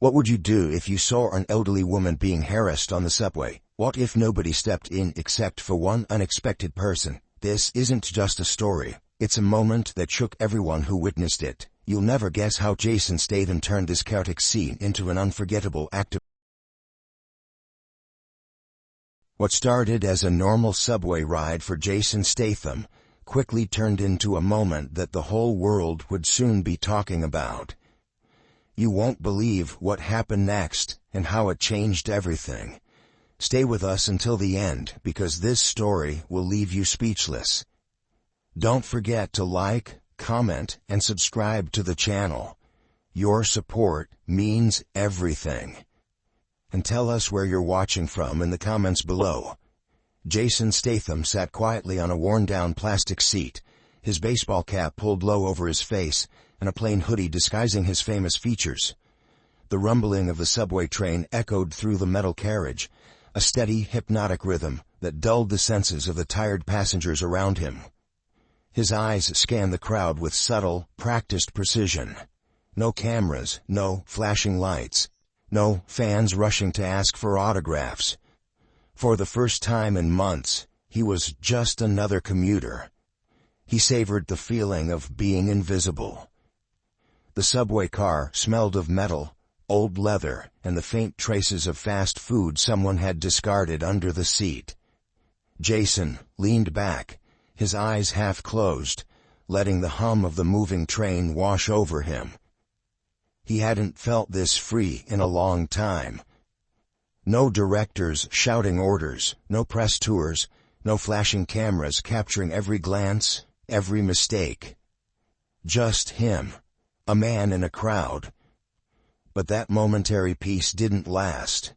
What would you do if you saw an elderly woman being harassed on the subway? What if nobody stepped in except for one unexpected person? This isn't just a story. It's a moment that shook everyone who witnessed it. You'll never guess how Jason Statham turned this chaotic scene into an unforgettable act of... What started as a normal subway ride for Jason Statham quickly turned into a moment that the whole world would soon be talking about. You won't believe what happened next and how it changed everything. Stay with us until the end, because this story will leave you speechless. Don't forget to like, comment, and subscribe to the channel. Your support means everything. And tell us where you're watching from in the comments below. Jason Statham sat quietly on a worn-down plastic seat, his baseball cap pulled low over his face, and a plain hoodie disguising his famous features. The rumbling of the subway train echoed through the metal carriage, a steady, hypnotic rhythm that dulled the senses of the tired passengers around him. His eyes scanned the crowd with subtle, practiced precision. No cameras, no flashing lights, no fans rushing to ask for autographs. For the first time in months, he was just another commuter. He savored the feeling of being invisible. The subway car smelled of metal, old leather, and the faint traces of fast food someone had discarded under the seat. Jason leaned back, his eyes half closed, letting the hum of the moving train wash over him. He hadn't felt this free in a long time. No directors shouting orders, no press tours, no flashing cameras capturing every glance, every mistake. Just him, a man in a crowd. But that momentary peace didn't last.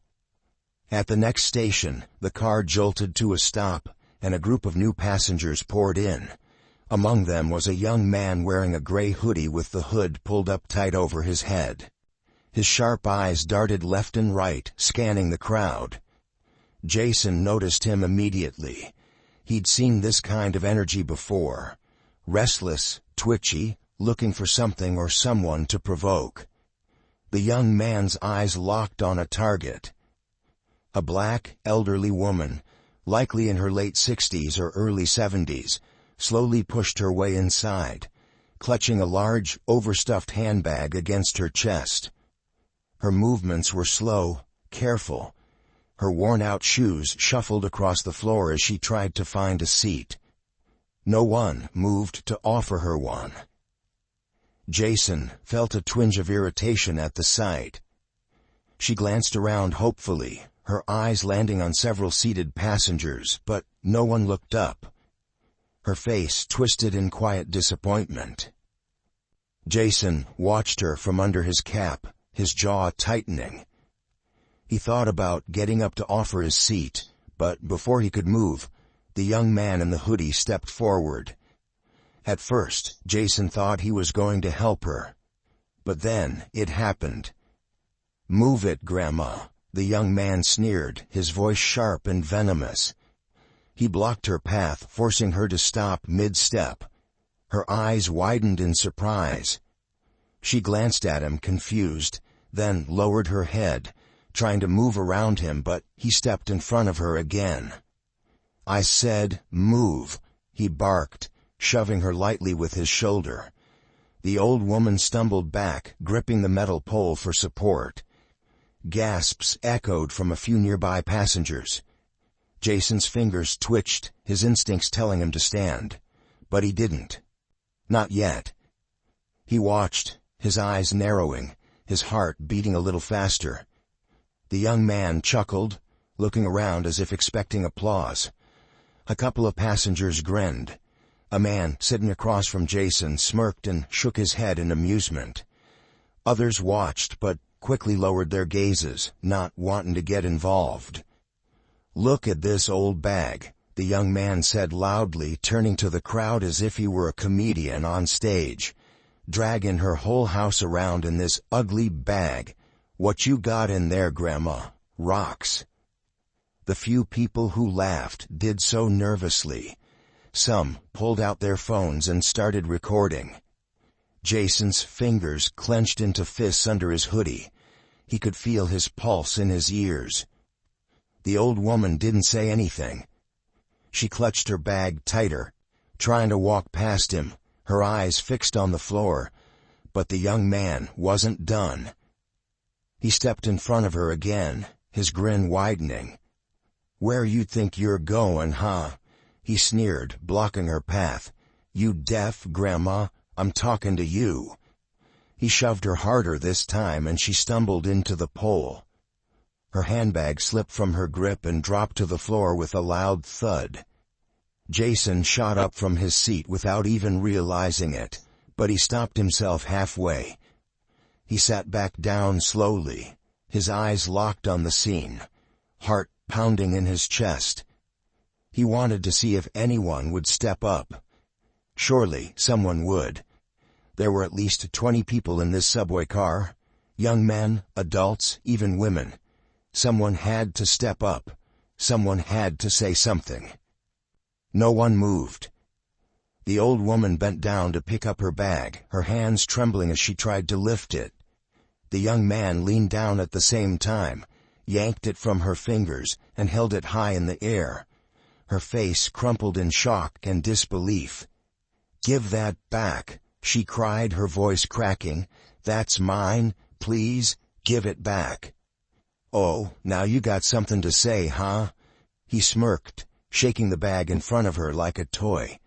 At the next station, the car jolted to a stop, and a group of new passengers poured in. Among them was a young man wearing a gray hoodie with the hood pulled up tight over his head. His sharp eyes darted left and right, scanning the crowd. Jason noticed him immediately. He'd seen this kind of energy before. Restless, twitchy, looking for something or someone to provoke. The young man's eyes locked on a target. A black, elderly woman, likely in her late 60s or early 70s, slowly pushed her way inside, clutching a large, overstuffed handbag against her chest. Her movements were slow, careful. Her worn-out shoes shuffled across the floor as she tried to find a seat. No one moved to offer her one. Jason felt a twinge of irritation at the sight. She glanced around hopefully, her eyes landing on several seated passengers, but no one looked up. Her face twisted in quiet disappointment. Jason watched her from under his cap, his jaw tightening. He thought about getting up to offer his seat, but before he could move, the young man in the hoodie stepped forward. At first, Jason thought he was going to help her. But then, it happened. "Move it, Grandma," the young man sneered, his voice sharp and venomous. He blocked her path, forcing her to stop mid-step. Her eyes widened in surprise. She glanced at him, confused, then lowered her head, trying to move around him, but he stepped in front of her again. "I said, move," he barked, shoving her lightly with his shoulder. The old woman stumbled back, gripping the metal pole for support. Gasps echoed from a few nearby passengers. Jason's fingers twitched, his instincts telling him to stand. But he didn't. Not yet. He watched, his eyes narrowing, his heart beating a little faster. The young man chuckled, looking around as if expecting applause. A couple of passengers grinned. A man sitting across from Jason smirked and shook his head in amusement. Others watched, but quickly lowered their gazes, not wanting to get involved. "Look at this old bag," the young man said loudly, turning to the crowd as if he were a comedian on stage. "Dragging her whole house around in this ugly bag. What you got in there, Grandma? Rocks." The few people who laughed did so nervously. Some pulled out their phones and started recording. Jason's fingers clenched into fists under his hoodie. He could feel his pulse in his ears. The old woman didn't say anything. She clutched her bag tighter, trying to walk past him, her eyes fixed on the floor, but the young man wasn't done. He stepped in front of her again, his grin widening. "Where you think you're going, huh?" he sneered, blocking her path. "You deaf, Grandma? I'm talking to you." He shoved her harder this time and she stumbled into the pole. Her handbag slipped from her grip and dropped to the floor with a loud thud. Jason shot up from his seat without even realizing it, but he stopped himself halfway. He sat back down slowly, his eyes locked on the scene, heart pounding in his chest. He wanted to see if anyone would step up. Surely someone would. There were at least 20 people in this subway car. Young men, adults, even women. Someone had to step up. Someone had to say something. No one moved. The old woman bent down to pick up her bag, her hands trembling as she tried to lift it. The young man leaned down at the same time, yanked it from her fingers, and held it high in the air. Her face crumpled in shock and disbelief. "Give that back," she cried, her voice cracking. "That's mine. Please, give it back." "Oh, now you got something to say, huh?" He smirked, shaking the bag in front of her like a toy.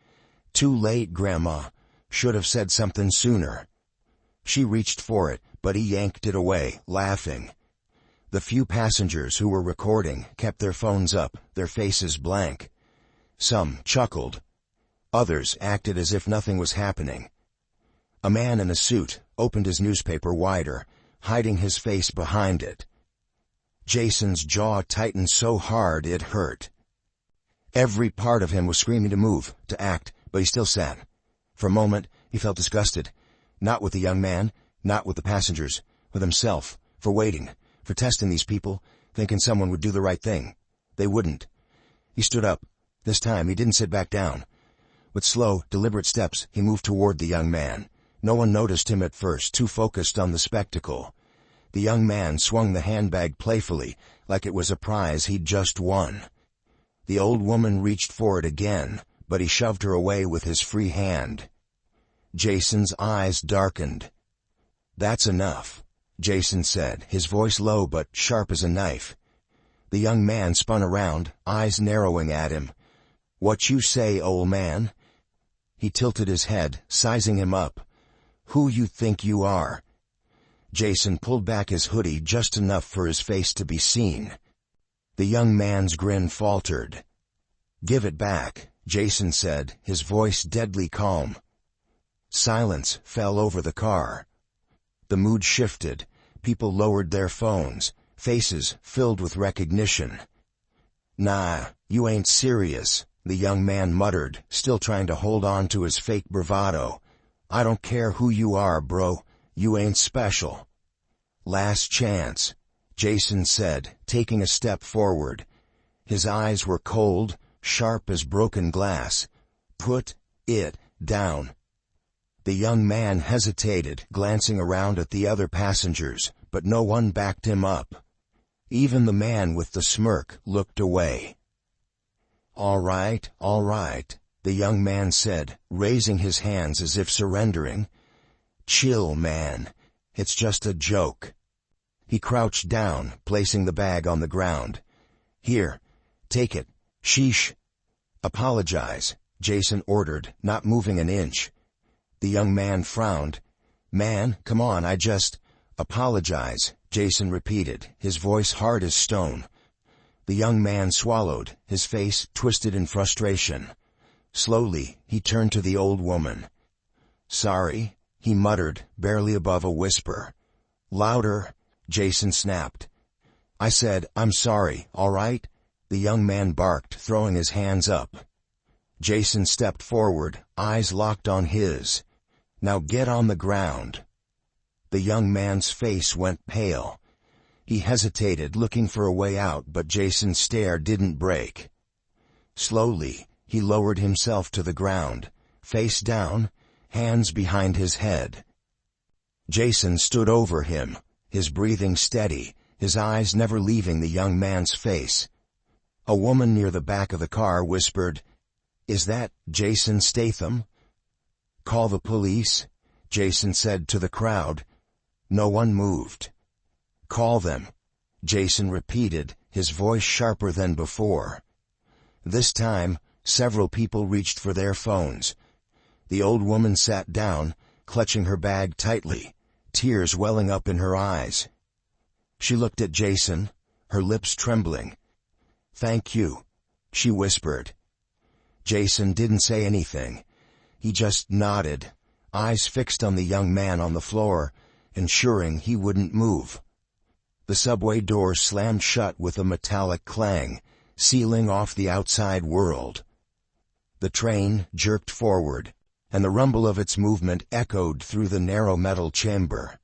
"Too late, Grandma. Should have said something sooner." She reached for it, but he yanked it away, laughing. The few passengers who were recording kept their phones up, their faces blank. Some chuckled. Others acted as if nothing was happening. A man in a suit opened his newspaper wider, hiding his face behind it. Jason's jaw tightened so hard it hurt. Every part of him was screaming to move, to act, but he still sat. For a moment, he felt disgusted. Not with the young man, not with the passengers, with himself, for waiting, for testing these people, thinking someone would do the right thing. They wouldn't. He stood up. This time, he didn't sit back down. With slow, deliberate steps, he moved toward the young man. No one noticed him at first, too focused on the spectacle. The young man swung the handbag playfully, like it was a prize he'd just won. The old woman reached for it again, but he shoved her away with his free hand. Jason's eyes darkened. "That's enough," Jason said, his voice low but sharp as a knife. The young man spun around, eyes narrowing at him. "What you say, old man?" He tilted his head, sizing him up. "Who you think you are?" Jason pulled back his hoodie just enough for his face to be seen. The young man's grin faltered. "Give it back," Jason said, his voice deadly calm. Silence fell over the car. The mood shifted. People lowered their phones, faces filled with recognition. "Nah, you ain't serious," the young man muttered, still trying to hold on to his fake bravado. "I don't care who you are, bro. You ain't special." "Last chance," Jason said, taking a step forward. His eyes were cold, sharp as broken glass. "Put it down." The young man hesitated, glancing around at the other passengers, but no one backed him up. Even the man with the smirk looked away. All right," the young man said, raising his hands as if surrendering. "Chill, man. It's just a joke." He crouched down, placing the bag on the ground. "Here, take it. Sheesh." "Apologize," Jason ordered, not moving an inch. The young man frowned. "Man, come on, apologize," Jason repeated, his voice hard as stone. The young man swallowed, his face twisted in frustration. Slowly, he turned to the old woman. "Sorry," he muttered, barely above a whisper. "Louder," Jason snapped. "I said, I'm sorry, all right?" the young man barked, throwing his hands up. Jason stepped forward, eyes locked on his. "Now get on the ground." The young man's face went pale. He hesitated, looking for a way out, but Jason's stare didn't break. Slowly, he lowered himself to the ground, face down, hands behind his head. Jason stood over him, his breathing steady, his eyes never leaving the young man's face. A woman near the back of the car whispered, "Is that Jason Statham?" "Call the police," Jason said to the crowd. No one moved. "Call them," Jason repeated, his voice sharper than before. This time, several people reached for their phones. The old woman sat down, clutching her bag tightly, tears welling up in her eyes. She looked at Jason, her lips trembling. "Thank you," she whispered. Jason didn't say anything. He just nodded, eyes fixed on the young man on the floor, ensuring he wouldn't move. The subway doors slammed shut with a metallic clang, sealing off the outside world. The train jerked forward, and the rumble of its movement echoed through the narrow metal chamber.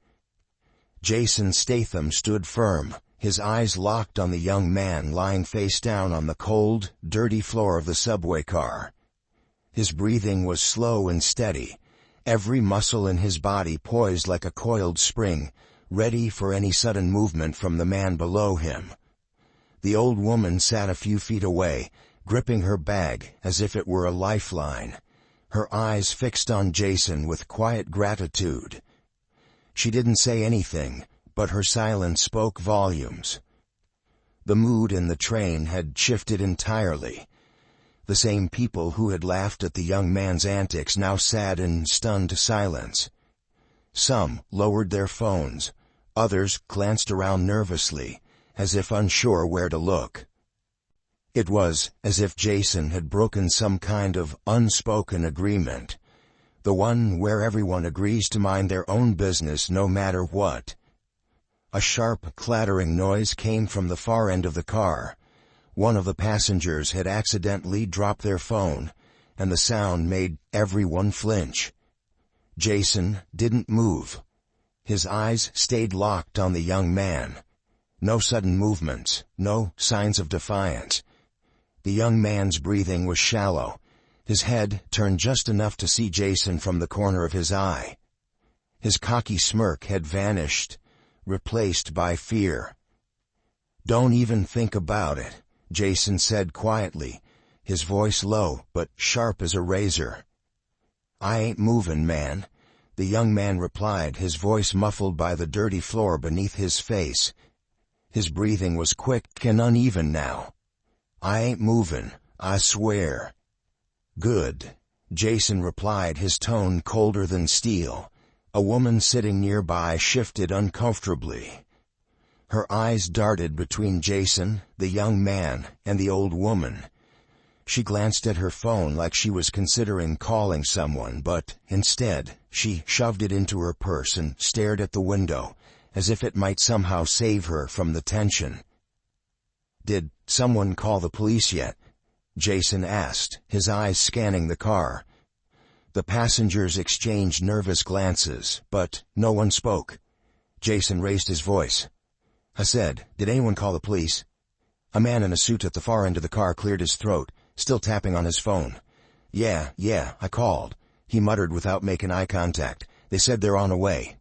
Jason Statham stood firm, his eyes locked on the young man lying face down on the cold, dirty floor of the subway car. His breathing was slow and steady, every muscle in his body poised like a coiled spring, ready for any sudden movement from the man below him. The old woman sat a few feet away, gripping her bag as if it were a lifeline, her eyes fixed on Jason with quiet gratitude. She didn't say anything, but her silence spoke volumes. The mood in the train had shifted entirely. The same people who had laughed at the young man's antics now sat in stunned silence. Some lowered their phones, others glanced around nervously, as if unsure where to look. It was as if Jason had broken some kind of unspoken agreement, the one where everyone agrees to mind their own business no matter what. A sharp, clattering noise came from the far end of the car. One of the passengers had accidentally dropped their phone, and the sound made everyone flinch. Jason didn't move. His eyes stayed locked on the young man. No sudden movements, no signs of defiance. The young man's breathing was shallow, his head turned just enough to see Jason from the corner of his eye. His cocky smirk had vanished, replaced by fear. "Don't even think about it," Jason said quietly, his voice low but sharp as a razor. "I ain't movin', man," the young man replied, his voice muffled by the dirty floor beneath his face. His breathing was quick and uneven now. "I ain't movin', I swear." "Good," Jason replied, his tone colder than steel. A woman sitting nearby shifted uncomfortably. Her eyes darted between Jason, the young man, and the old woman. She glanced at her phone like she was considering calling someone, but instead, she shoved it into her purse and stared at the window, as if it might somehow save her from the tension. "Did someone call the police yet?" Jason asked, his eyes scanning the car. The passengers exchanged nervous glances, but no one spoke. Jason raised his voice. "I said, did anyone call the police?" A man in a suit at the far end of the car cleared his throat, still tapping on his phone. Yeah, I called," he muttered without making eye contact. "They said they're on the way."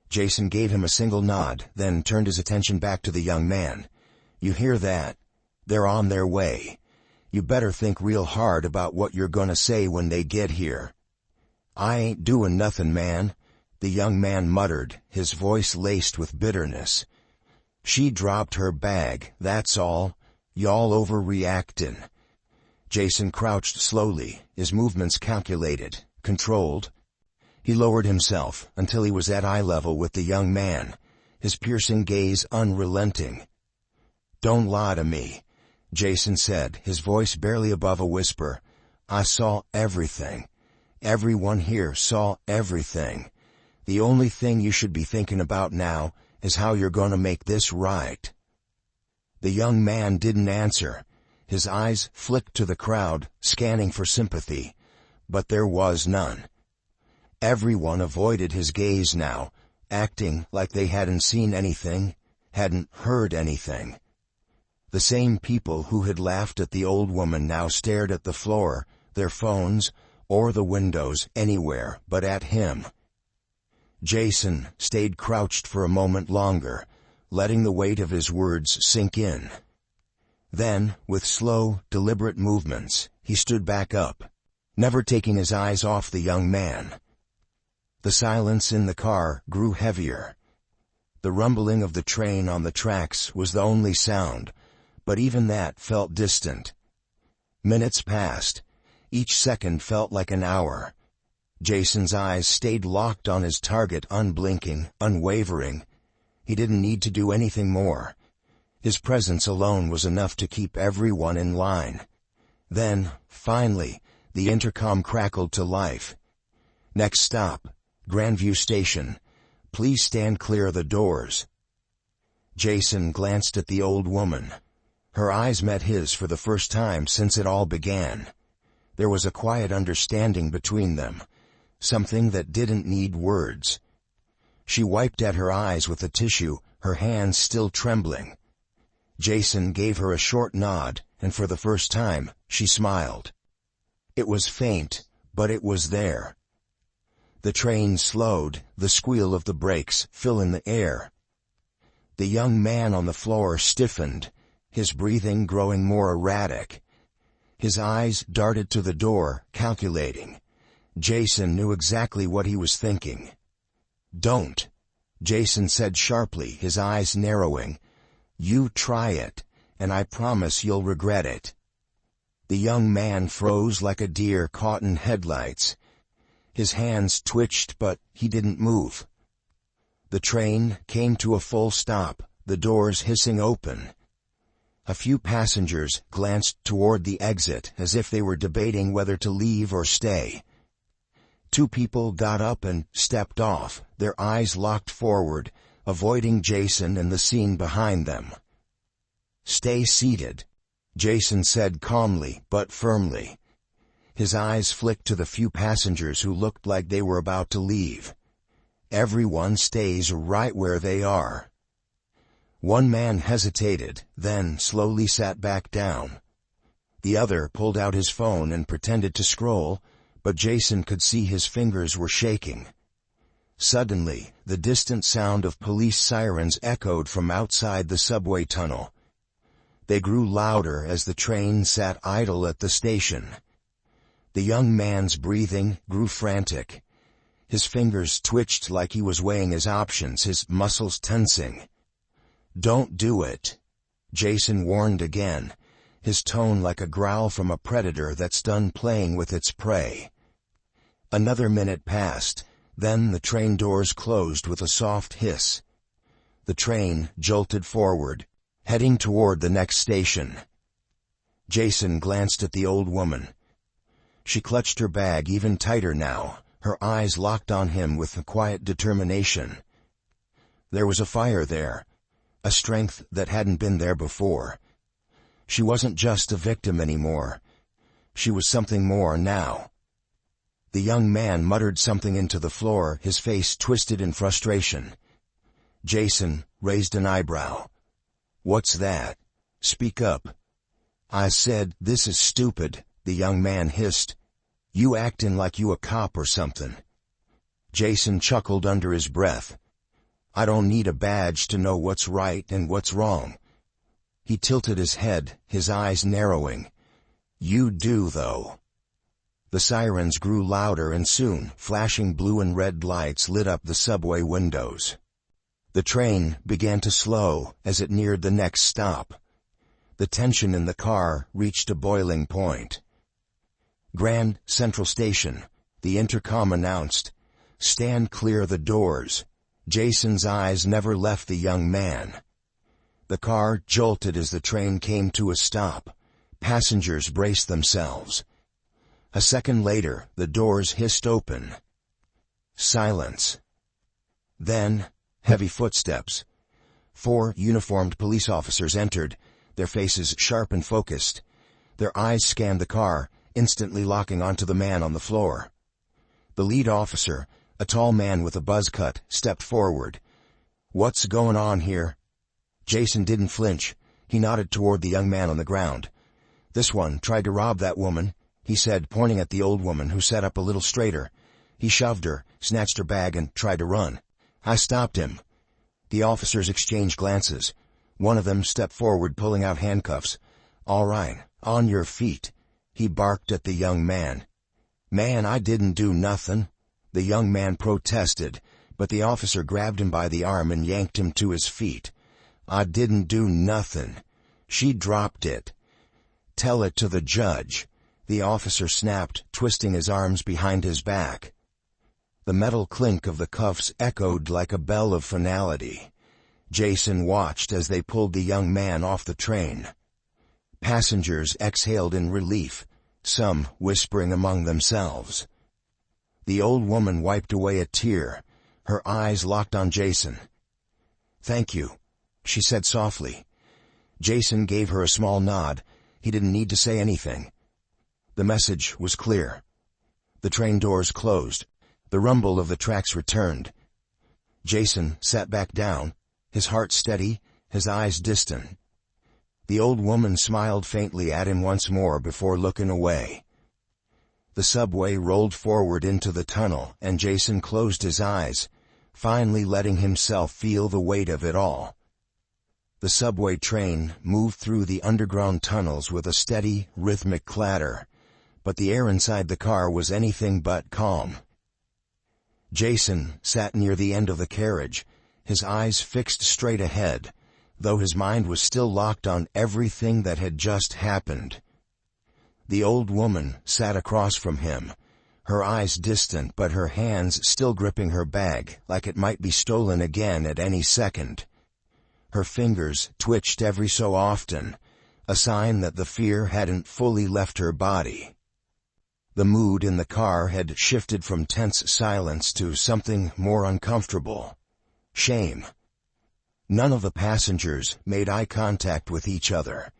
Jason gave him a single nod, then turned his attention back to the young man. "You hear that? They're on their way. You better think real hard about what you're gonna say when they get here." "I ain't doing nothing, man," the young man muttered, his voice laced with bitterness. "She dropped her bag, that's all. Y'all overreactin'." Jason crouched slowly, his movements calculated, controlled. He lowered himself until he was at eye level with the young man, his piercing gaze unrelenting. "Don't lie to me," Jason said, his voice barely above a whisper. "I saw everything. Everyone here saw everything. The only thing you should be thinking about now is how you're gonna make this right." The young man didn't answer. His eyes flicked to the crowd, scanning for sympathy, but there was none. Everyone avoided his gaze now, acting like they hadn't seen anything, hadn't heard anything. The same people who had laughed at the old woman now stared at the floor, their phones, or the windows, anywhere but at him. Jason stayed crouched for a moment longer, letting the weight of his words sink in. Then, with slow, deliberate movements, he stood back up, never taking his eyes off the young man. The silence in the car grew heavier. The rumbling of the train on the tracks was the only sound, but even that felt distant. Minutes passed. Each second felt like an hour. Jason's eyes stayed locked on his target, unblinking, unwavering. He didn't need to do anything more. His presence alone was enough to keep everyone in line. Then, finally, the intercom crackled to life. "Next stop, Grandview Station. Please stand clear of the doors." Jason glanced at the old woman. Her eyes met his for the first time since it all began. There was a quiet understanding between them, something that didn't need words. She wiped at her eyes with a tissue, her hands still trembling. Jason gave her a short nod, and for the first time, she smiled. It was faint, but it was there. The train slowed, the squeal of the brakes filling the air. The young man on the floor stiffened, his breathing growing more erratic. His eyes darted to the door, calculating. Jason knew exactly what he was thinking. "Don't," Jason said sharply, his eyes narrowing. "You try it, and I promise you'll regret it." The young man froze like a deer caught in headlights. His hands twitched, but he didn't move. The train came to a full stop, the doors hissing open. A few passengers glanced toward the exit as if they were debating whether to leave or stay. Two people got up and stepped off, their eyes locked forward, avoiding Jason and the scene behind them. "Stay seated," Jason said calmly but firmly. His eyes flicked to the few passengers who looked like they were about to leave. "Everyone stays right where they are." One man hesitated, then slowly sat back down. The other pulled out his phone and pretended to scroll, but Jason could see his fingers were shaking. Suddenly, the distant sound of police sirens echoed from outside the subway tunnel. They grew louder as the train sat idle at the station. The young man's breathing grew frantic. His fingers twitched like he was weighing his options, his muscles tensing. "Don't do it," Jason warned again, his tone like a growl from a predator that's done playing with its prey. Another minute passed, then the train doors closed with a soft hiss. The train jolted forward, heading toward the next station. Jason glanced at the old woman. She clutched her bag even tighter now, her eyes locked on him with a quiet determination. There was a fire there, a strength that hadn't been there before. She wasn't just a victim anymore. She was something more now. The young man muttered something into the floor, his face twisted in frustration. Jason raised an eyebrow. "What's that? Speak up." "I said, this is stupid," the young man hissed. "You acting like you a cop or something." Jason chuckled under his breath. "I don't need a badge to know what's right and what's wrong." He tilted his head, his eyes narrowing. "You do, though." The sirens grew louder and soon, flashing blue and red lights lit up the subway windows. The train began to slow as it neared the next stop. The tension in the car reached a boiling point. "Grand Central Station," the intercom announced. "Stand clear of the doors." Jason's eyes never left the young man. The car jolted as the train came to a stop. Passengers braced themselves. A second later, the doors hissed open. Silence. Then, heavy footsteps. 4 uniformed police officers entered, their faces sharp and focused. Their eyes scanned the car, instantly locking onto the man on the floor. The lead officer, a tall man with a buzz cut, stepped forward. "What's going on here?" Jason didn't flinch. He nodded toward the young man on the ground. "This one tried to rob that woman," he said, pointing at the old woman who sat up a little straighter. "He shoved her, snatched her bag and tried to run. I stopped him. The officers exchanged glances. One of them stepped forward, pulling out handcuffs. "All right, on your feet," he barked at the young man. "Man, I didn't do nothing," the young man protested, but the officer grabbed him by the arm and yanked him to his feet. "I didn't do nothing. She dropped it." "Tell it to the judge," the officer snapped, twisting his arms behind his back. The metal clink of the cuffs echoed like a bell of finality. Jason watched as they pulled the young man off the train. Passengers exhaled in relief, some whispering among themselves. The old woman wiped away a tear, her eyes locked on Jason. "Thank you," she said softly. Jason gave her a small nod. He didn't need to say anything. The message was clear. The train doors closed. The rumble of the tracks returned. Jason sat back down, his heart steady, his eyes distant. The old woman smiled faintly at him once more before looking away. The subway rolled forward into the tunnel, and Jason closed his eyes, finally letting himself feel the weight of it all. The subway train moved through the underground tunnels with a steady, rhythmic clatter, but the air inside the car was anything but calm. Jason sat near the end of the carriage, his eyes fixed straight ahead, though his mind was still locked on everything that had just happened. The old woman sat across from him, her eyes distant but her hands still gripping her bag like it might be stolen again at any second. Her fingers twitched every so often, a sign that the fear hadn't fully left her body. The mood in the car had shifted from tense silence to something more uncomfortable: shame. None of the passengers made eye contact with each other.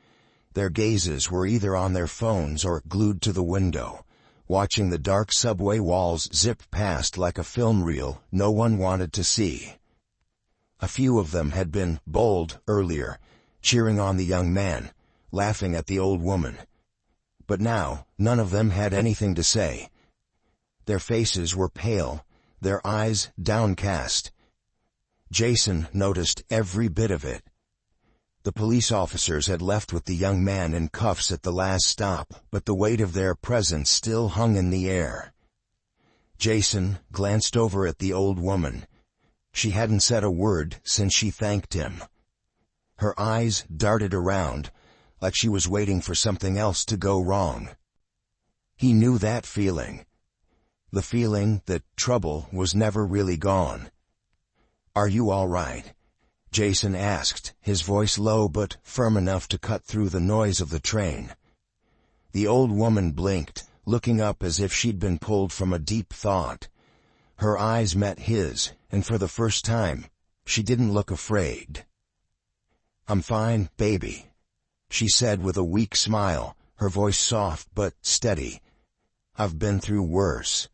Their gazes were either on their phones or glued to the window, watching the dark subway walls zip past like a film reel no one wanted to see. A few of them had been bold earlier, cheering on the young man, laughing at the old woman. But now, none of them had anything to say. Their faces were pale, their eyes downcast. Jason noticed every bit of it. The police officers had left with the young man in cuffs at the last stop, but the weight of their presence still hung in the air. Jason glanced over at the old woman. She hadn't said a word since she thanked him. Her eyes darted around, like she was waiting for something else to go wrong. He knew that feeling. The feeling that trouble was never really gone. "Are you all right?" Jason asked, his voice low but firm enough to cut through the noise of the train. The old woman blinked, looking up as if she'd been pulled from a deep thought. Her eyes met his, and for the first time, she didn't look afraid. "I'm fine, baby," she said with a weak smile, her voice soft but steady. "I've been through worse."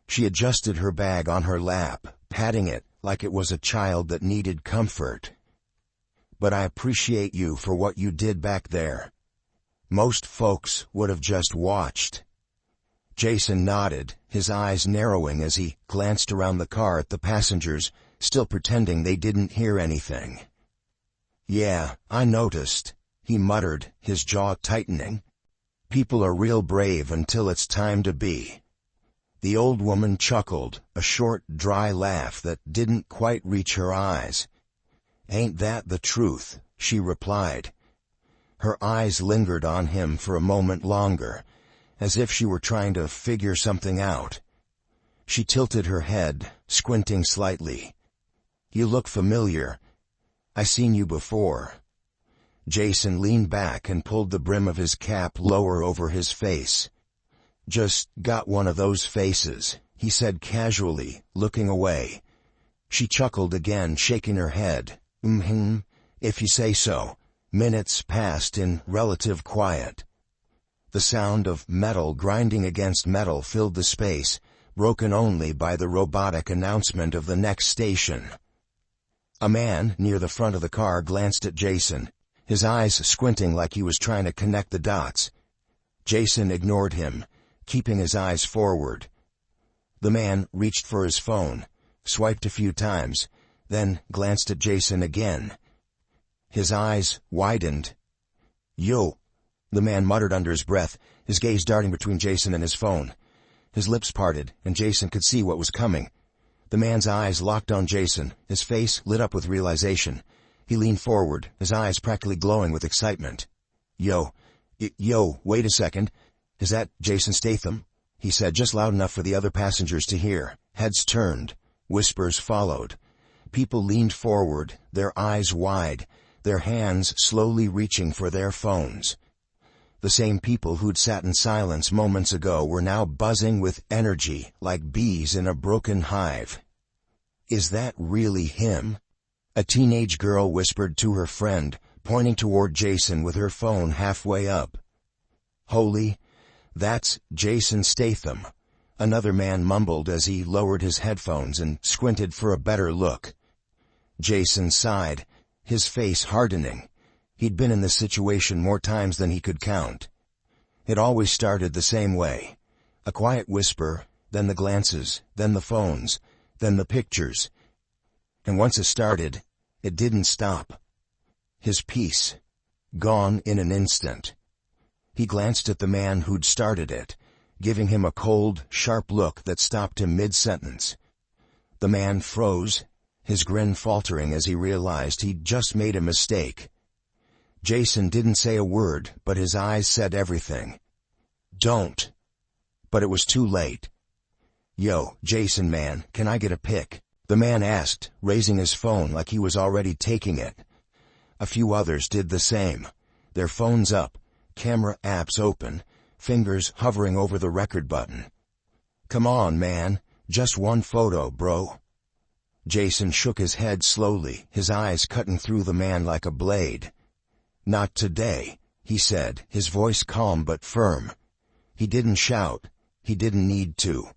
She adjusted her bag on her lap, patting it like it was a child that needed comfort. "But I appreciate you for what you did back there. Most folks would have just watched." Jason nodded, his eyes narrowing as he glanced around the car at the passengers, still pretending they didn't hear anything. "Yeah, I noticed," he muttered, his jaw tightening. "People are real brave until it's time to be." The old woman chuckled, a short, dry laugh that didn't quite reach her eyes. "Ain't that the truth?" she replied. Her eyes lingered on him for a moment longer, as if she were trying to figure something out. She tilted her head, squinting slightly. "You look familiar. I seen you before." Jason leaned back and pulled the brim of his cap lower over his face. "Just got one of those faces," he said casually, looking away. She chuckled again, shaking her head. If you say so." Minutes passed in relative quiet. The sound of metal grinding against metal filled the space, broken only by the robotic announcement of the next station. A man near the front of the car glanced at Jason, his eyes squinting like he was trying to connect the dots. Jason ignored him, keeping his eyes forward. The man reached for his phone, swiped a few times, then glanced at Jason again. His eyes widened. "Yo," the man muttered under his breath, his gaze darting between Jason and his phone. His lips parted, and Jason could see what was coming. The man's eyes locked on Jason, his face lit up with realization. He leaned forward, his eyes practically glowing with excitement. Yo, wait a second. Is that Jason Statham?" he said just loud enough for the other passengers to hear. Heads turned. Whispers followed. People leaned forward, their eyes wide, their hands slowly reaching for their phones. The same people who'd sat in silence moments ago were now buzzing with energy like bees in a broken hive. "Is that really him?" a teenage girl whispered to her friend, pointing toward Jason with her phone halfway up. "Holy, that's Jason Statham," another man mumbled as he lowered his headphones and squinted for a better look. Jason sighed, his face hardening. He'd been in this situation more times than he could count. It always started the same way. A quiet whisper, then the glances, then the phones, then the pictures. And once it started, it didn't stop. His peace, gone in an instant. He glanced at the man who'd started it, giving him a cold, sharp look that stopped him mid-sentence. The man froze, his grin faltering as he realized he'd just made a mistake. Jason didn't say a word, but his eyes said everything. "Don't." But it was too late. "Yo, Jason man, can I get a pic?" the man asked, raising his phone like he was already taking it. A few others did the same, their phones up, camera apps open, fingers hovering over the record button. "Come on, man, just one photo, bro." Jason shook his head slowly, his eyes cutting through the man like a blade. "Not today," he said, his voice calm but firm. He didn't shout. He didn't need to.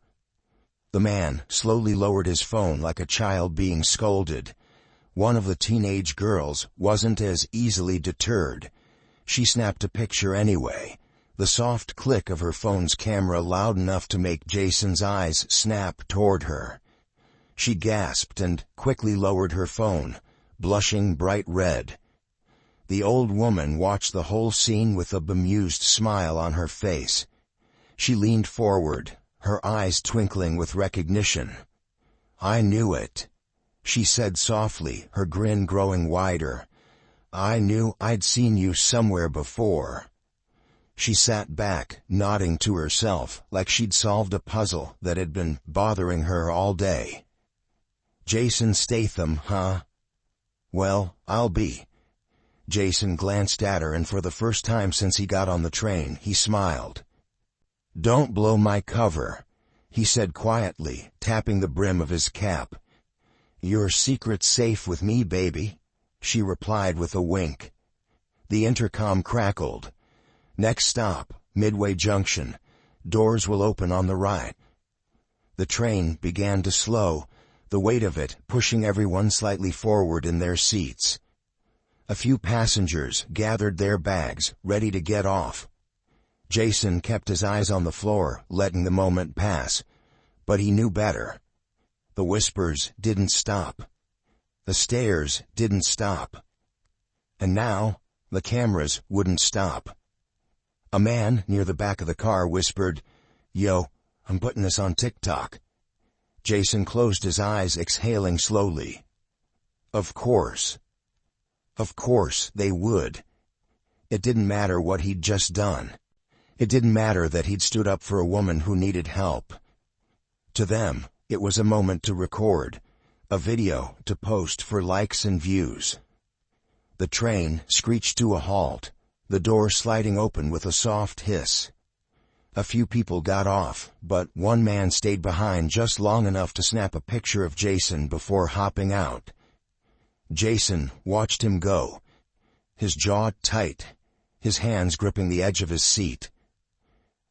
The man slowly lowered his phone like a child being scolded. One of the teenage girls wasn't as easily deterred. She snapped a picture anyway, the soft click of her phone's camera loud enough to make Jason's eyes snap toward her. She gasped and quickly lowered her phone, blushing bright red. The old woman watched the whole scene with a bemused smile on her face. She leaned forward, her eyes twinkling with recognition. "I knew it," she said softly, her grin growing wider. "I knew I'd seen you somewhere before." She sat back, nodding to herself, like she'd solved a puzzle that had been bothering her all day. "Jason Statham, huh? Well, I'll be." Jason glanced at her, and for the first time since he got on the train, he smiled. "Don't blow my cover," he said quietly, tapping the brim of his cap. "Your secret's safe with me, baby," she replied with a wink. The intercom crackled. "Next stop, Midway Junction. Doors will open on the right." The train began to slow, the weight of it pushing everyone slightly forward in their seats. A few passengers gathered their bags, ready to get off. Jason kept his eyes on the floor, letting the moment pass. But he knew better. The whispers didn't stop. The stares didn't stop. And now, the cameras wouldn't stop. A man near the back of the car whispered, "Yo, I'm putting this on TikTok." Jason closed his eyes, exhaling slowly. Of course. Of course they would. It didn't matter what he'd just done. It didn't matter that he'd stood up for a woman who needed help. To them, it was a moment to record, a video to post for likes and views. The train screeched to a halt, the door sliding open with a soft hiss. A few people got off, but one man stayed behind just long enough to snap a picture of Jason before hopping out. Jason watched him go, his jaw tight, his hands gripping the edge of his seat.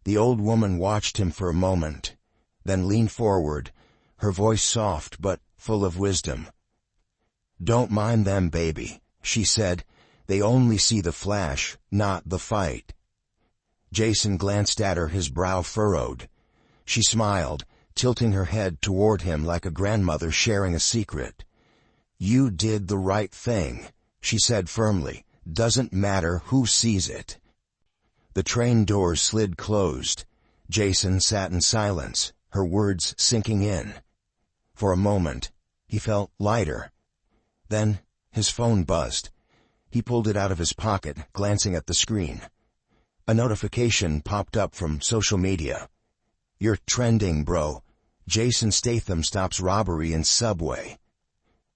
The old woman watched him for a moment, then leaned forward, her voice soft but full of wisdom. "Don't mind them, baby," she said. "They only see the flash, not the fight." Jason glanced at her, his brow furrowed. She smiled, tilting her head toward him like a grandmother sharing a secret. "You did the right thing," she said firmly. "Doesn't matter who sees it." The train doors slid closed. Jason sat in silence, her words sinking in. For a moment, he felt lighter. Then, his phone buzzed. He pulled it out of his pocket, glancing at the screen. A notification popped up from social media. "You're trending, bro. Jason Statham stops robbery in subway."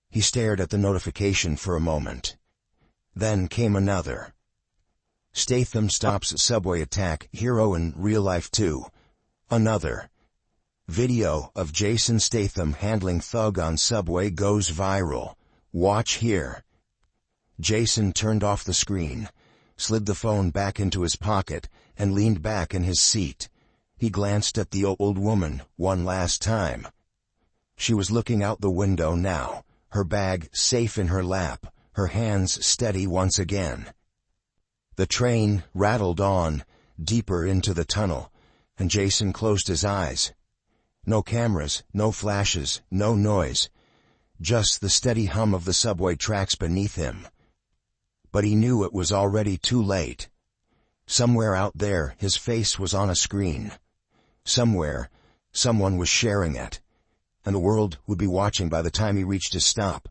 He stared at the notification for a moment. Then came another. "Statham stops subway attack, hero in real life too." Another. "Video of Jason Statham handling thug on subway goes viral. Watch here." Jason turned off the screen, slid the phone back into his pocket, and leaned back in his seat. He glanced at the old woman one last time. She was looking out the window now, her bag safe in her lap, her hands steady once again. The train rattled on, deeper into the tunnel, and Jason closed his eyes. No cameras, no flashes, no noise. Just the steady hum of the subway tracks beneath him. But he knew it was already too late. Somewhere out there, his face was on a screen. Somewhere, someone was sharing it, and the world would be watching by the time he reached his stop.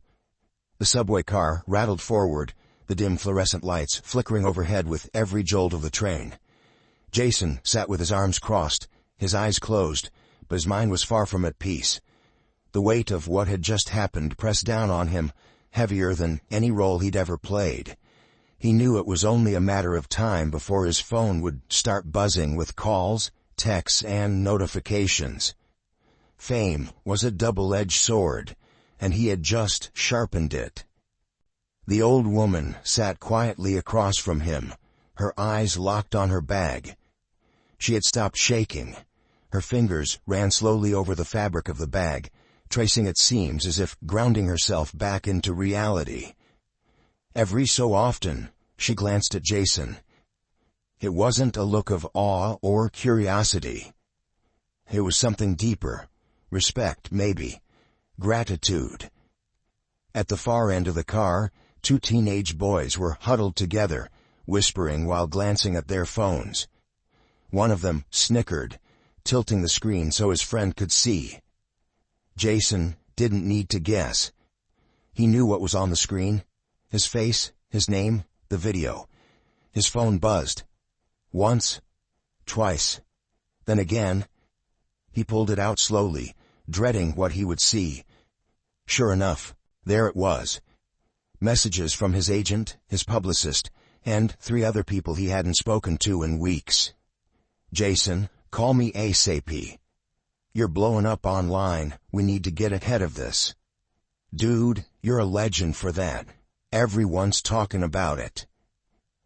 The subway car rattled forward, the dim fluorescent lights flickering overhead with every jolt of the train. Jason sat with his arms crossed, his eyes closed, but his mind was far from at peace. The weight of what had just happened pressed down on him, heavier than any role he'd ever played. He knew it was only a matter of time before his phone would start buzzing with calls, texts, and notifications. Fame was a double-edged sword, and he had just sharpened it. The old woman sat quietly across from him, her eyes locked on her bag. She had stopped shaking. Her fingers ran slowly over the fabric of the bag, tracing its seams as if grounding herself back into reality. Every so often, she glanced at Jason. It wasn't a look of awe or curiosity. It was something deeper. Respect, maybe. Gratitude. At the far end of the car, two teenage boys were huddled together, whispering while glancing at their phones. One of them snickered, tilting the screen so his friend could see. Jason didn't need to guess. He knew what was on the screen. His face, his name, the video. His phone buzzed. Once, twice, then again. He pulled it out slowly, dreading what he would see. Sure enough, there it was. Messages from his agent, his publicist, and 3 other people he hadn't spoken to in weeks. "Jason, call me ASAP. You're blowing up online. We need to get ahead of this." "Dude, you're a legend for that. Everyone's talking about it."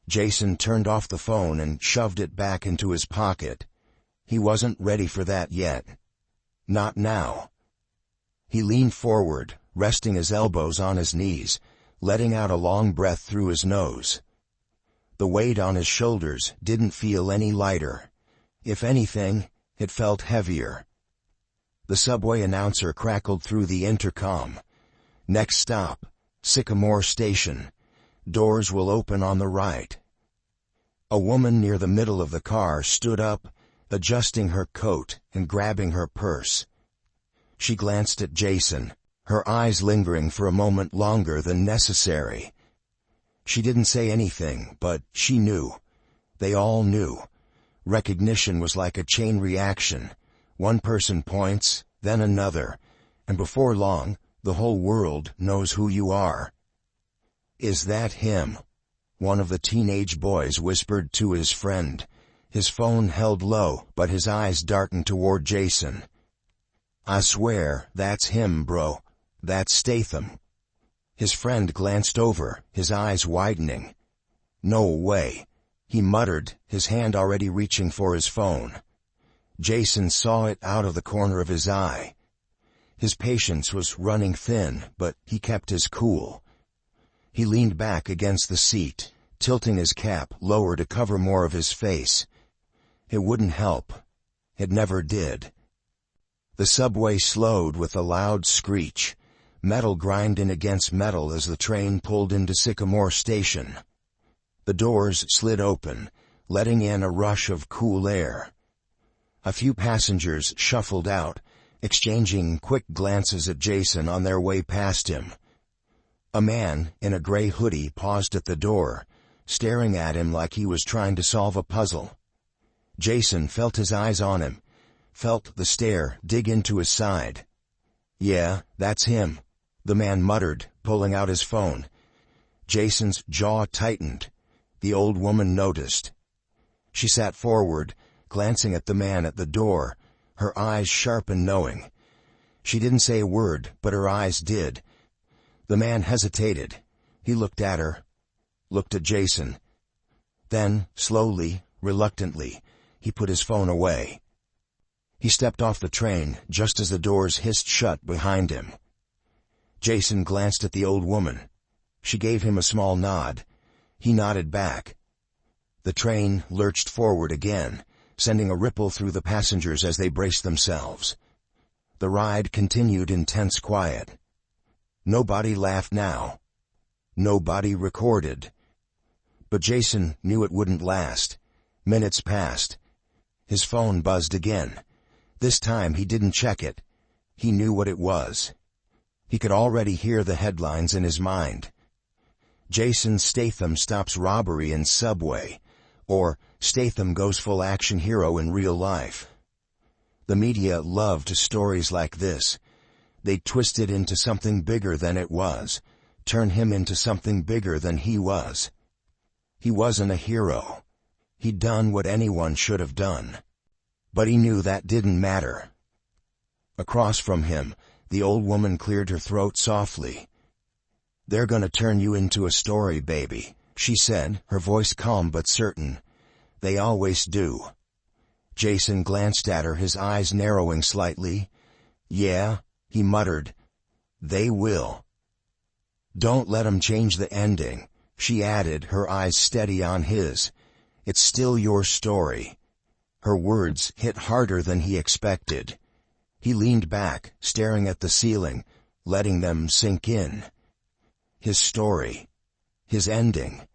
Jason turned off the phone and shoved it back into his pocket. He wasn't ready for that yet. Not now. He leaned forward, resting his elbows on his knees, letting out a long breath through his nose. The weight on his shoulders didn't feel any lighter. If anything, it felt heavier. The subway announcer crackled through the intercom. "Next stop, Sycamore Station. Doors will open on the right." A woman near the middle of the car stood up, adjusting her coat and grabbing her purse. She glanced at Jason, her eyes lingering for a moment longer than necessary. She didn't say anything, but she knew. They all knew. Recognition was like a chain reaction. One person points, then another, and before long, the whole world knows who you are. "Is that him?" one of the teenage boys whispered to his friend. His phone held low, but his eyes darkened toward Jason. "I swear, that's him, bro. That's Statham." His friend glanced over, his eyes widening. "No way," he muttered, his hand already reaching for his phone. Jason saw it out of the corner of his eye. His patience was running thin, but he kept his cool. He leaned back against the seat, tilting his cap lower to cover more of his face. It wouldn't help. It never did. The subway slowed with a loud screech, metal grinding against metal as the train pulled into Sycamore Station. The doors slid open, letting in a rush of cool air. A few passengers shuffled out, exchanging quick glances at Jason on their way past him. A man in a gray hoodie paused at the door, staring at him like he was trying to solve a puzzle. Jason felt his eyes on him, felt the stare dig into his side. "Yeah, that's him," the man muttered, pulling out his phone. Jason's jaw tightened. The old woman noticed. She sat forward, glancing at the man at the door, her eyes sharp and knowing. She didn't say a word, but her eyes did. The man hesitated. He looked at her, looked at Jason. Then, slowly, reluctantly, he put his phone away. He stepped off the train just as the doors hissed shut behind him. Jason glanced at the old woman. She gave him a small nod. He nodded back. The train lurched forward again, sending a ripple through the passengers as they braced themselves. The ride continued in tense quiet. Nobody laughed now. Nobody recorded. But Jason knew it wouldn't last. Minutes passed. His phone buzzed again. This time he didn't check it. He knew what it was. He could already hear the headlines in his mind. Jason Statham stops robbery in subway, or Statham goes full action hero in real life. The media loved stories like this. They'd twist it into something bigger than it was, turn him into something bigger than he was. He wasn't a hero. He'd done what anyone should have done. But he knew that didn't matter. Across from him, the old woman cleared her throat softly. "They're gonna turn you into a story, baby," she said, her voice calm but certain. "They always do." Jason glanced at her, his eyes narrowing slightly. "Yeah," he muttered. "They will." "Don't let 'em change the ending," she added, her eyes steady on his. "It's still your story." Her words hit harder than he expected. He leaned back, staring at the ceiling, letting them sink in. His story. His ending.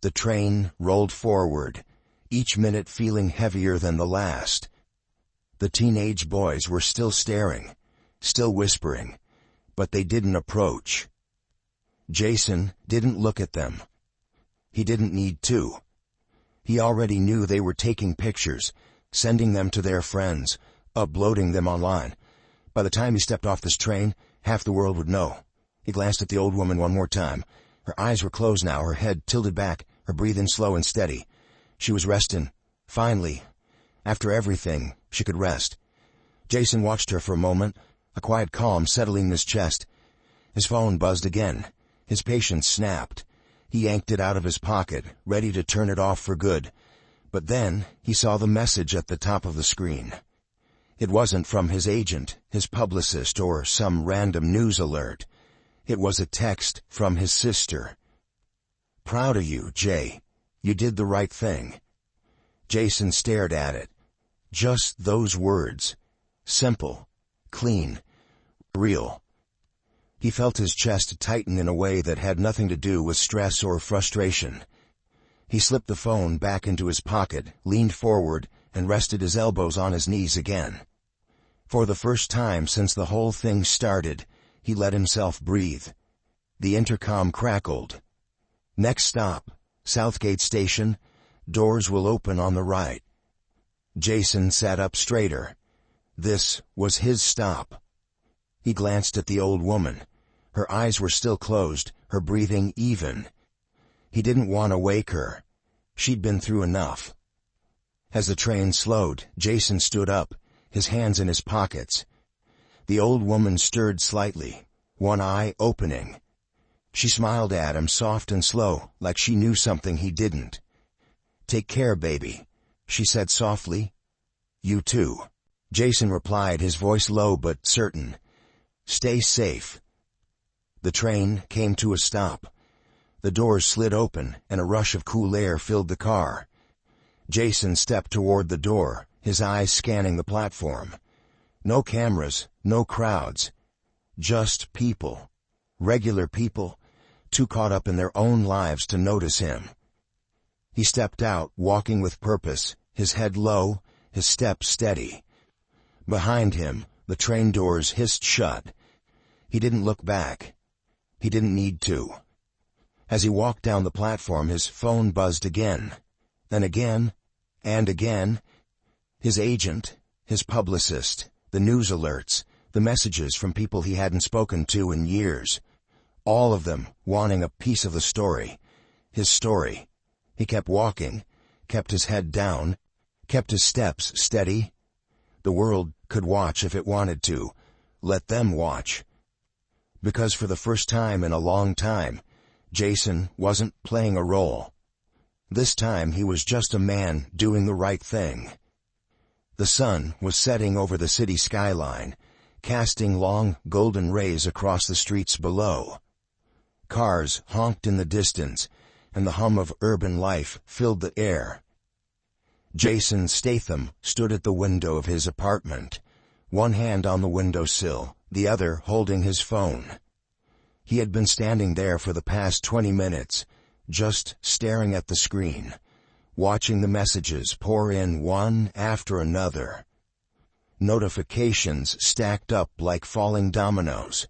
The train rolled forward, each minute feeling heavier than the last. The teenage boys were still staring, still whispering, but they didn't approach. Jason didn't look at them. He didn't need to. He already knew they were taking pictures, sending them to their friends, uploading them online. By the time he stepped off this train, half the world would know. He glanced at the old woman one more time. Her eyes were closed now, her head tilted back, her breathing slow and steady. She was resting. Finally, after everything, she could rest. Jason watched her for a moment, a quiet calm settling in his chest. His phone buzzed again. His patience snapped. He yanked it out of his pocket, ready to turn it off for good. But then he saw the message at the top of the screen. It wasn't from his agent, his publicist, or some random news alert. It was a text from his sister. "Proud of you, Jay. You did the right thing." Jason stared at it. Just those words. Simple, clean, real. He felt his chest tighten in a way that had nothing to do with stress or frustration. He slipped the phone back into his pocket, leaned forward, and rested his elbows on his knees again. For the first time since the whole thing started, he let himself breathe. The intercom crackled. "Next stop, Southgate Station. Doors will open on the right." Jason sat up straighter. This was his stop. He glanced at the old woman. Her eyes were still closed, her breathing even. He didn't want to wake her. She'd been through enough. As the train slowed, Jason stood up, his hands in his pockets. The old woman stirred slightly, one eye opening. She smiled at him, soft and slow, like she knew something he didn't. "Take care, baby," she said softly. "You too." Jason replied, his voice low but certain. "Stay safe." The train came to a stop. The doors slid open, and a rush of cool air filled the car. Jason stepped toward the door, his eyes scanning the platform. No cameras, no crowds. Just people. Regular people, too caught up in their own lives to notice him. He stepped out, walking with purpose, his head low, his step steady. Behind him, the train doors hissed shut. He didn't look back. He didn't need to. As he walked down the platform, his phone buzzed again, then again, and again. His agent, his publicist, the news alerts, the messages from people he hadn't spoken to in years. All of them wanting a piece of the story. His story. He kept walking, kept his head down, kept his steps steady. The world could watch if it wanted to. Let them watch. Because for the first time in a long time, Jason wasn't playing a role. This time he was just a man doing the right thing. The sun was setting over the city skyline, casting long golden rays across the streets below. Cars honked in the distance, and the hum of urban life filled the air. Jason Statham stood at the window of his apartment, one hand on the windowsill, the other holding his phone. He had been standing there for the past 20 minutes, just staring at the screen, watching the messages pour in one after another. Notifications stacked up like falling dominoes.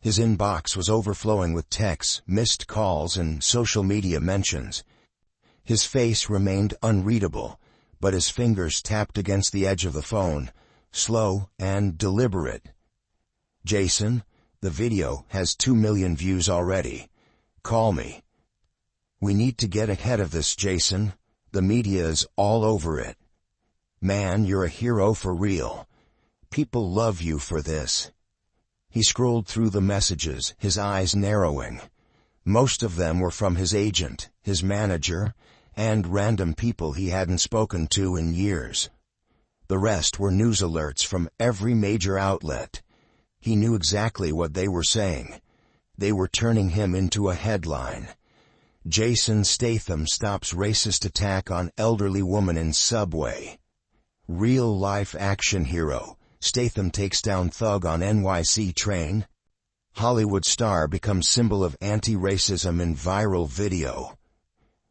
His inbox was overflowing with texts, missed calls, and social media mentions. His face remained unreadable, but his fingers tapped against the edge of the phone, slow and deliberate. Jason, the video has 2 million views already. Call me. We need to get ahead of this, Jason. The media is all over it. Man, you're a hero for real. People love you for this. He scrolled through the messages, his eyes narrowing. Most of them were from his agent, his manager, and random people he hadn't spoken to in years. The rest were news alerts from every major outlet. He knew exactly what they were saying. They were turning him into a headline. Jason Statham stops racist attack on elderly woman in subway. Real-life action hero. Statham takes down thug on NYC train. Hollywood star becomes symbol of anti-racism in viral video.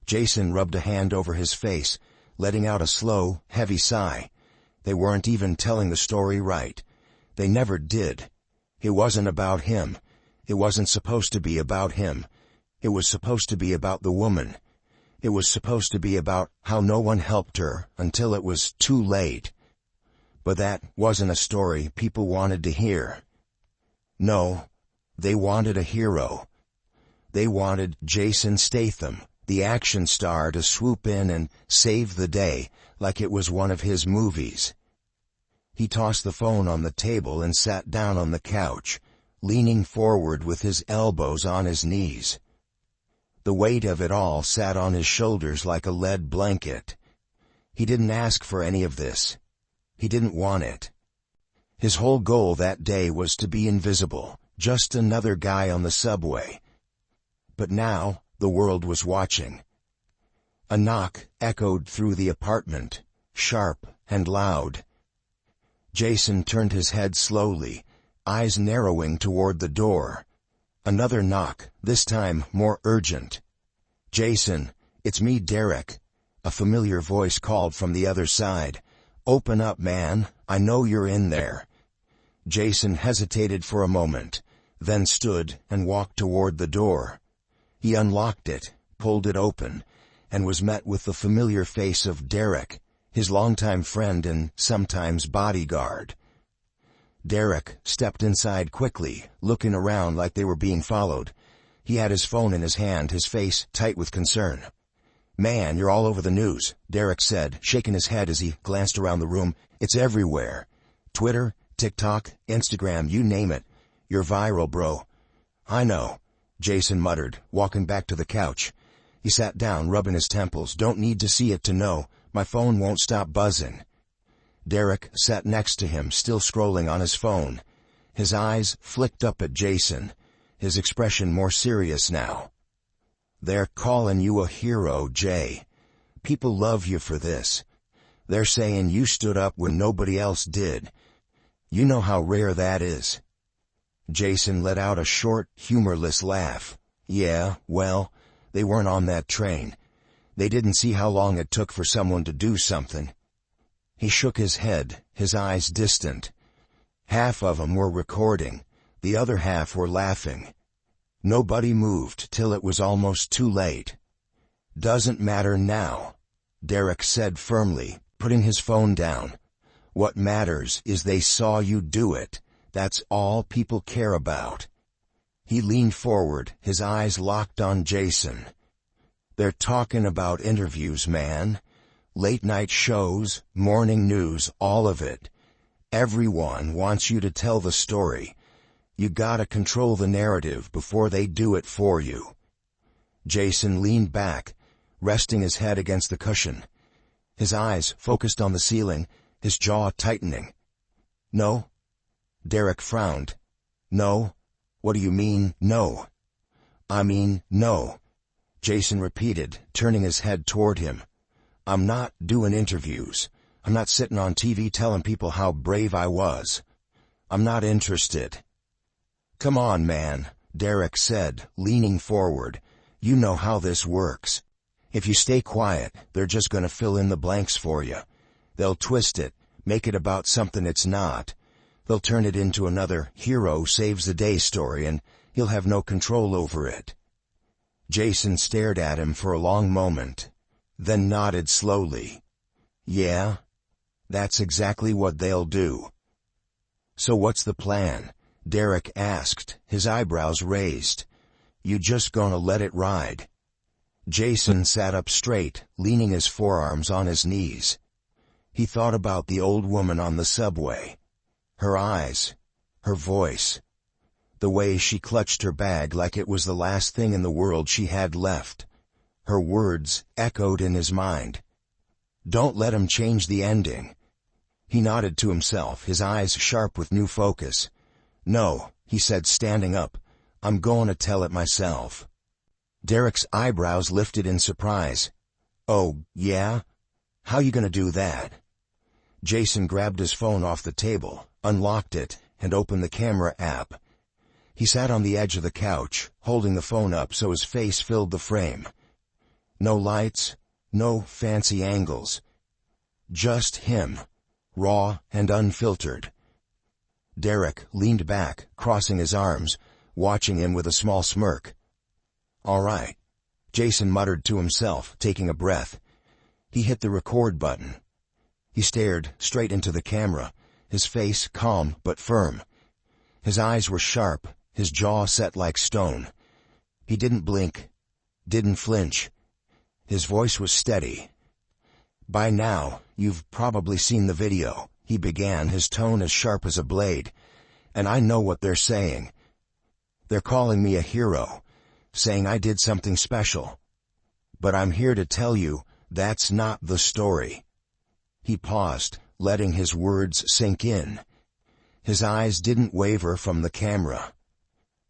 Jason rubbed a hand over his face, letting out a slow, heavy sigh. They weren't even telling the story right. They never did. It wasn't about him. It wasn't supposed to be about him. It was supposed to be about the woman. It was supposed to be about how no one helped her until it was too late. But that wasn't a story people wanted to hear. No, they wanted a hero. They wanted Jason Statham, the action star, to swoop in and save the day like it was one of his movies. He tossed the phone on the table and sat down on the couch, leaning forward with his elbows on his knees. The weight of it all sat on his shoulders like a lead blanket. He didn't ask for any of this. He didn't want it. His whole goal that day was to be invisible, just another guy on the subway. But now, the world was watching. A knock echoed through the apartment, sharp and loud. Jason turned his head slowly, eyes narrowing toward the door. Another knock, this time more urgent. "Jason, it's me, Derek." A familiar voice called from the other side. "Open up, man, I know you're in there." Jason hesitated for a moment, then stood and walked toward the door. He unlocked it, pulled it open, and was met with the familiar face of Derek, his longtime friend and sometimes bodyguard. Derek stepped inside quickly, looking around like they were being followed. He had his phone in his hand, his face tight with concern. "Man, you're all over the news," Derek said, shaking his head as he glanced around the room. "It's everywhere. Twitter, TikTok, Instagram, you name it. You're viral, bro." "I know," Jason muttered, walking back to the couch. He sat down, rubbing his temples. "Don't need to see it to know. My phone won't stop buzzing." Derek sat next to him, still scrolling on his phone. His eyes flicked up at Jason, his expression more serious now. "They're calling you a hero, Jay. People love you for this. They're saying you stood up when nobody else did. You know how rare that is." Jason let out a short, humorless laugh. "Yeah, well, they weren't on that train. They didn't see how long it took for someone to do something." He shook his head, his eyes distant. Half of them were recording, the other half were laughing. Nobody moved till it was almost too late. "Doesn't matter now," Derek said firmly, putting his phone down. "What matters is they saw you do it. That's all people care about." He leaned forward, his eyes locked on Jason. "They're talking about interviews, man. Late-night shows, morning news, all of it. Everyone wants you to tell the story. You gotta control the narrative before they do it for you." Jason leaned back, resting his head against the cushion. His eyes focused on the ceiling, his jaw tightening. "No?" Derek frowned. "No? What do you mean, no?" "I mean, no," Jason repeated, turning his head toward him. "I'm not doing interviews. I'm not sitting on TV telling people how brave I was. I'm not interested." "Come on, man," Derek said, leaning forward. "You know how this works. If you stay quiet, they're just gonna fill in the blanks for you. They'll twist it, make it about something it's not. They'll turn it into another hero saves the day story, and you'll have no control over it." Jason stared at him for a long moment, then nodded slowly. "Yeah, that's exactly what they'll do." "So what's the plan?" Derek asked, his eyebrows raised. "You just gonna let it ride?" Jason sat up straight, leaning his forearms on his knees. He thought about the old woman on the subway. Her eyes, her voice, the way she clutched her bag like it was the last thing in the world she had left. Her words echoed in his mind. "Don't let him change the ending." He nodded to himself, his eyes sharp with new focus. "No," he said, standing up. "I'm going to tell it myself." Derek's eyebrows lifted in surprise. "Oh, yeah? How you gonna do that?" Jason grabbed his phone off the table, unlocked it, and opened the camera app. He sat on the edge of the couch, holding the phone up so his face filled the frame. No lights, no fancy angles. Just him, raw and unfiltered. Derek leaned back, crossing his arms, watching him with a small smirk. "All right," Jason muttered to himself, taking a breath. He hit the record button. He stared straight into the camera, his face calm but firm. His eyes were sharp, his jaw set like stone. He didn't blink, didn't flinch. His voice was steady. "By now, you've probably seen the video," he began, his tone as sharp as a blade. "And I know what they're saying. They're calling me a hero, saying I did something special. But I'm here to tell you, that's not the story." He paused, letting his words sink in. His eyes didn't waver from the camera.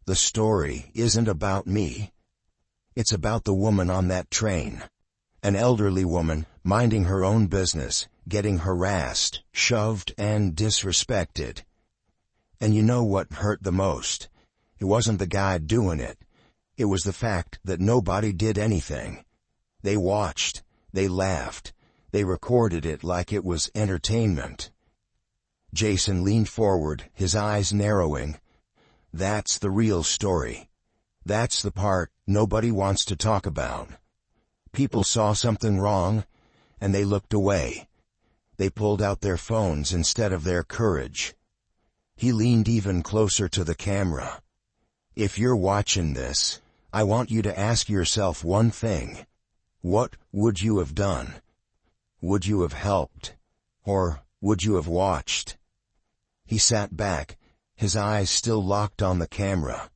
"The story isn't about me. It's about the woman on that train. An elderly woman, minding her own business, getting harassed, shoved, and disrespected. And you know what hurt the most? It wasn't the guy doing it. It was the fact that nobody did anything. They watched, they laughed, they recorded it like it was entertainment." Jason leaned forward, his eyes narrowing. "That's the real story. That's the part nobody wants to talk about. People saw something wrong, and they looked away. They pulled out their phones instead of their courage." He leaned even closer to the camera. "If you're watching this, I want you to ask yourself one thing. What would you have done? Would you have helped? Or would you have watched?" He sat back, his eyes still locked on the camera.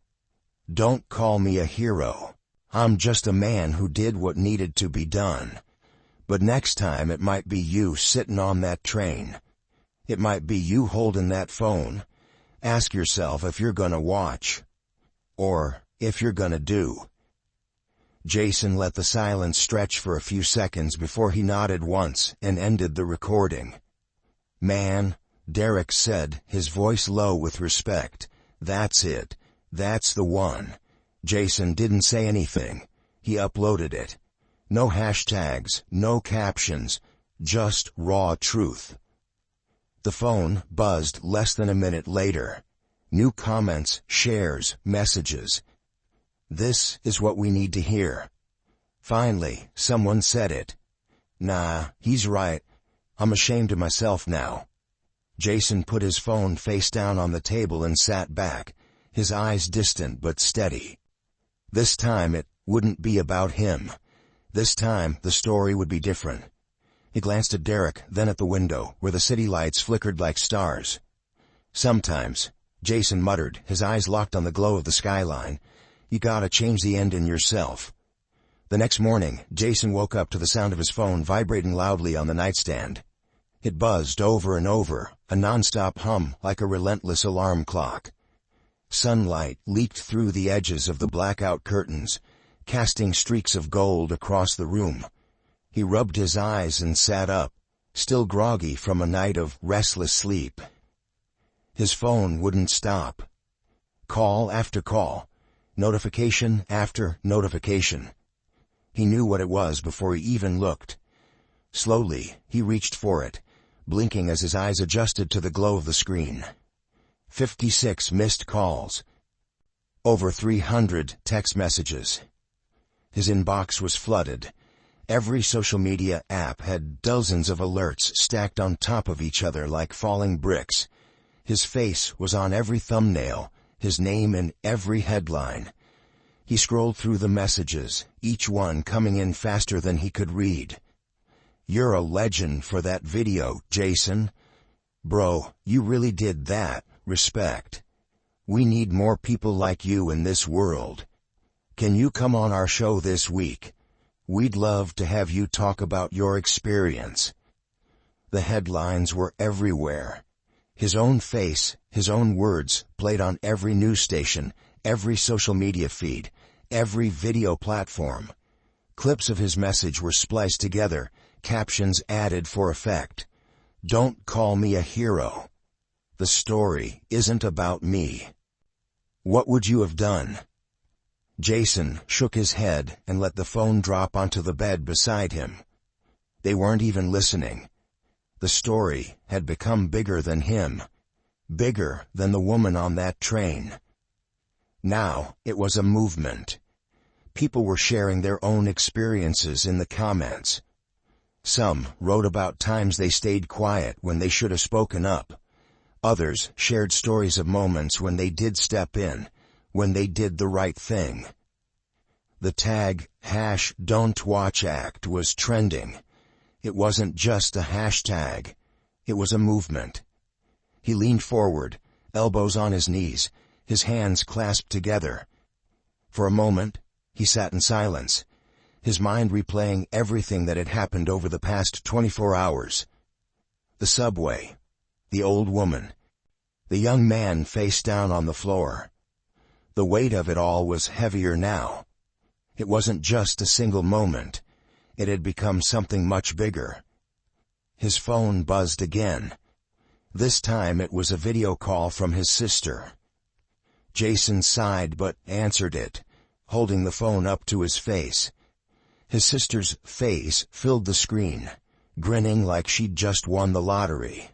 "Don't call me a hero. I'm just a man who did what needed to be done. But next time it might be you sitting on that train. It might be you holding that phone. Ask yourself if you're gonna watch. Or if you're gonna do." Jason let the silence stretch for a few seconds before he nodded once and ended the recording. "Man, Derek said, his voice low with respect. "That's it. That's the one." Jason didn't say anything. He uploaded it. No hashtags, no captions, just raw truth. The phone buzzed less than a minute later. New comments, shares, messages. "This is what we need to hear." Finally, someone said it. "Nah, he's right. I'm ashamed of myself now." Jason put his phone face down on the table and sat back, his eyes distant but steady. This time it wouldn't be about him. This time the story would be different. He glanced at Derek, then at the window, where the city lights flickered like stars. "Sometimes," Jason muttered, his eyes locked on the glow of the skyline, "you gotta change the ending yourself." The next morning, Jason woke up to the sound of his phone vibrating loudly on the nightstand. It buzzed over and over, a non-stop hum like a relentless alarm clock. Sunlight leaked through the edges of the blackout curtains, casting streaks of gold across the room. He rubbed his eyes and sat up, still groggy from a night of restless sleep. His phone wouldn't stop. Call after call, notification after notification. He knew what it was before he even looked. Slowly, he reached for it, blinking as his eyes adjusted to the glow of the screen. 56 missed calls. Over 300 text messages. His inbox was flooded. Every social media app had dozens of alerts stacked on top of each other like falling bricks. His face was on every thumbnail, his name in every headline. He scrolled through the messages, each one coming in faster than he could read. "You're a legend for that video, Jason. Bro, you really did that. Respect. We need more people like you in this world. Can you come on our show this week? We'd love to have you talk about your experience." The headlines were everywhere. His own face, his own words, played on every news station, every social media feed, every video platform. Clips of his message were spliced together, captions added for effect. "Don't call me a hero. The story isn't about me. What would you have done?" Jason shook his head and let the phone drop onto the bed beside him. They weren't even listening. The story had become bigger than him, bigger than the woman on that train. Now it was a movement. People were sharing their own experiences in the comments. Some wrote about times they stayed quiet when they should have spoken up. Others shared stories of moments when they did step in, when they did the right thing. The tag #Don'tWatchAct was trending. It wasn't just a hashtag. It was a movement. He leaned forward, elbows on his knees, his hands clasped together. For a moment, he sat in silence, his mind replaying everything that had happened over the past 24 hours. The subway, the old woman, the young man face down on the floor. The weight of it all was heavier now. It wasn't just a single moment. It had become something much bigger. His phone buzzed again. This time it was a video call from his sister. Jason sighed but answered it, holding the phone up to his face. His sister's face filled the screen, grinning like she'd just won the lottery.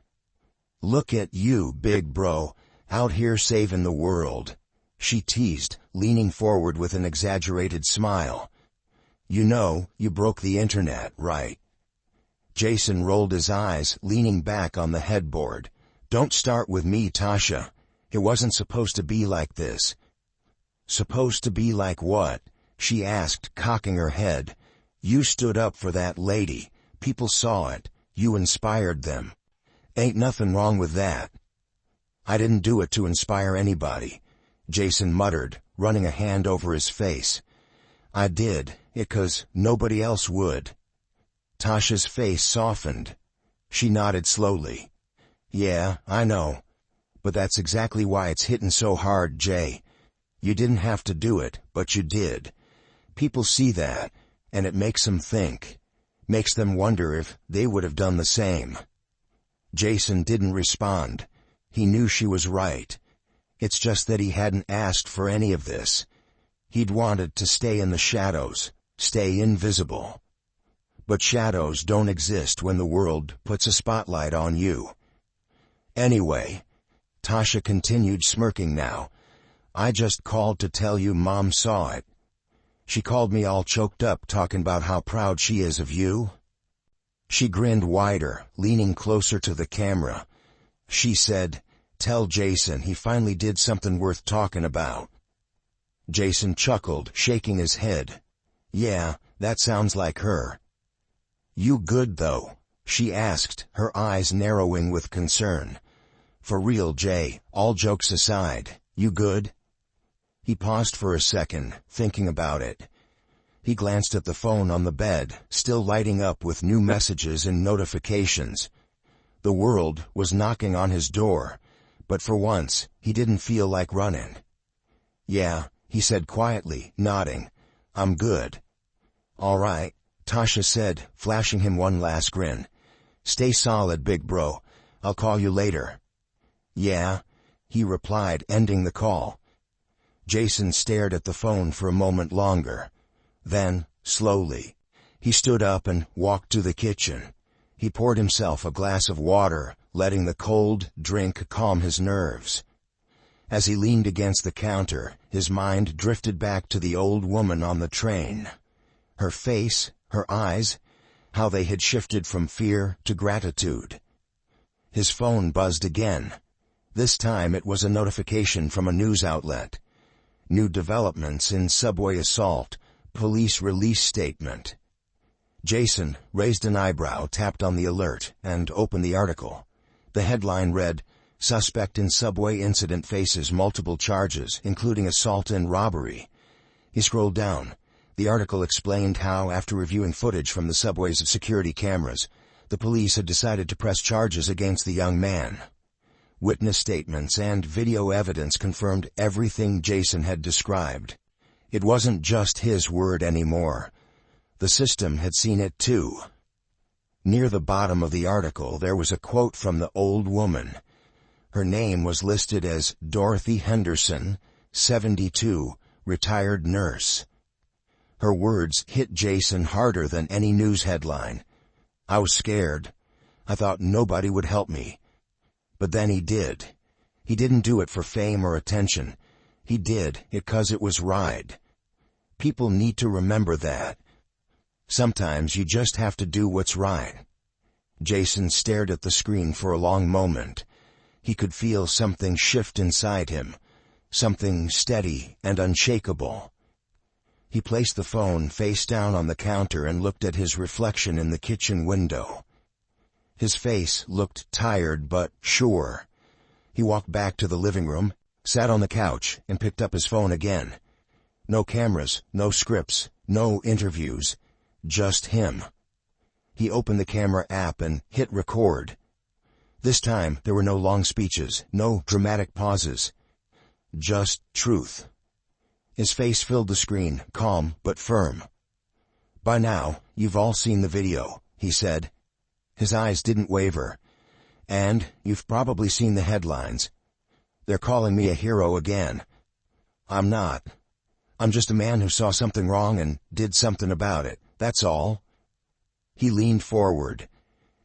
"Look at you, big bro, out here saving the world," she teased, leaning forward with an exaggerated smile. "You know, you broke the internet, right?" Jason rolled his eyes, leaning back on the headboard. "Don't start with me, Tasha. It wasn't supposed to be like this." "Supposed to be like what?" she asked, cocking her head. "You stood up for that lady. People saw it. You inspired them. Ain't nothing wrong with that." "I didn't do it to inspire anybody," Jason muttered, running a hand over his face. "I did it 'cause nobody else would." Tasha's face softened. She nodded slowly. "Yeah, I know. But that's exactly why it's hitting so hard, Jay. You didn't have to do it, but you did. People see that, and it makes them think. Makes them wonder if they would have done the same." Jason didn't respond. He knew she was right. It's just that he hadn't asked for any of this. He'd wanted to stay in the shadows, stay invisible. But shadows don't exist when the world puts a spotlight on you. Anyway, Tasha continued, smirking now, I just called to tell you Mom saw it. She called me all choked up talking about how proud she is of you. She grinned wider, leaning closer to the camera. She said, tell Jason he finally did something worth talking about. Jason chuckled, shaking his head. Yeah, that sounds like her. You good though? She asked, her eyes narrowing with concern. For real, Jay, all jokes aside, you good? He paused for a second, thinking about it. He glanced at the phone on the bed, still lighting up with new messages and notifications. The world was knocking on his door, but for once, he didn't feel like running. Yeah, he said quietly, nodding. I'm good. All right, Tasha said, flashing him one last grin. Stay solid, big bro. I'll call you later. Yeah, he replied, ending the call. Jason stared at the phone for a moment longer. Then, slowly, he stood up and walked to the kitchen. He poured himself a glass of water, letting the cold drink calm his nerves. As he leaned against the counter, his mind drifted back to the old woman on the train. Her face, her eyes, how they had shifted from fear to gratitude. His phone buzzed again. This time it was a notification from a news outlet. New developments in subway assault, police release statement. Jason raised an eyebrow, tapped on the alert, and opened the article. The headline read, Suspect in subway incident faces multiple charges, including assault and robbery. He scrolled down. The article explained how, after reviewing footage from the subway's security cameras, the police had decided to press charges against the young man. Witness statements and video evidence confirmed everything Jason had described. It wasn't just his word anymore. The system had seen it too. Near the bottom of the article there was a quote from the old woman. Her name was listed as Dorothy Henderson, 72, retired nurse. Her words hit Jason harder than any news headline. I was scared. I thought nobody would help me. But then he did. He didn't do it for fame or attention. He did it 'cause it was right. People need to remember that. Sometimes you just have to do what's right. Jason stared at the screen for a long moment. He could feel something shift inside him, something steady and unshakable. He placed the phone face down on the counter and looked at his reflection in the kitchen window. His face looked tired but sure. He walked back to the living room, sat on the couch, and picked up his phone again. No cameras, no scripts, no interviews, just him. He opened the camera app and hit record. This time there were no long speeches, no dramatic pauses. Just truth. His face filled the screen, calm but firm. By now, you've all seen the video, he said. His eyes didn't waver. And you've probably seen the headlines. They're calling me a hero again. I'm not. I'm just a man who saw something wrong and did something about it, that's all. He leaned forward.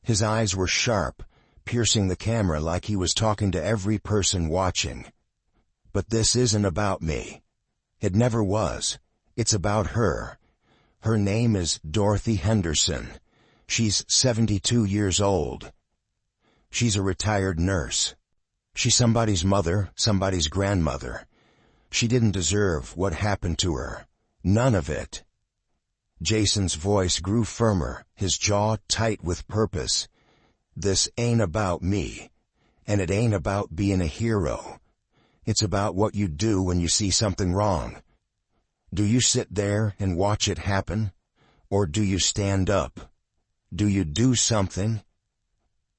His eyes were sharp, piercing the camera like he was talking to every person watching. But this isn't about me. It never was. It's about her. Her name is Dorothy Henderson. She's 72 years old. She's a retired nurse. She's somebody's mother, somebody's grandmother. She didn't deserve what happened to her. None of it. Jason's voice grew firmer, his jaw tight with purpose. This ain't about me. And it ain't about being a hero. It's about what you do when you see something wrong. Do you sit there and watch it happen? Or do you stand up? Do you do something?